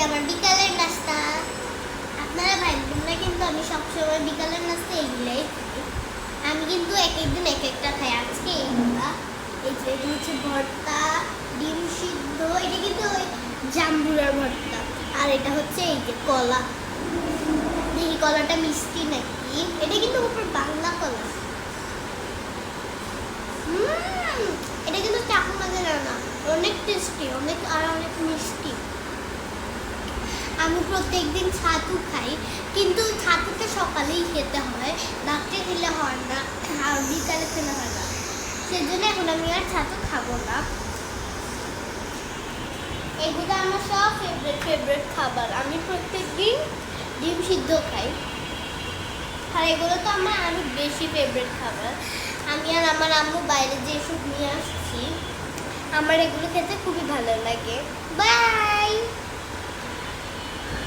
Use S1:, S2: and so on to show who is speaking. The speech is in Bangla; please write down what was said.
S1: আমার বিকালের নাস্তা। আপনারা ভাববেন না কিন্তু আমি সবসময় বিকালের নাস্তা এগুলাই খাই। আমি কিন্তু এক একদিন এক একটা খাই। আজকে এইগুলা, এই যে এটা হচ্ছে ভর্তা, ডিম সিদ্ধ, এটা কিন্তু ওই জাম্বুরার ভর্তা। আর এটা হচ্ছে এই যে কলা, এই কলাটা মিষ্টি নাকি, এটা কিন্তু উপর বাংলা কলা। এটা কিন্তু চাকু মাঝে না, অনেক টেস্টি, অনেক আর অনেক মিষ্টি। আমি প্রত্যেকদিন ছাতু খাই, কিন্তু ছাতুটা সকালেই খেতে হয়, রাত্রে খেলে হয় না, আর বিকালে খেলে হয় না, সেজন্য এখন আমি আর ছাতু খাবো না। এগুলো আমার সব ফেভারিট খাবার। আমি প্রত্যেকদিন ডিম সিদ্ধ খাই, আর এগুলো তো আমার আরো বেশি ফেভারিট খাবার। আমি আর আমার আম্মু বাইরে যে এসব নিয়ে আসছি, আমার এগুলো খেতে খুবই ভালো লাগে। বাই।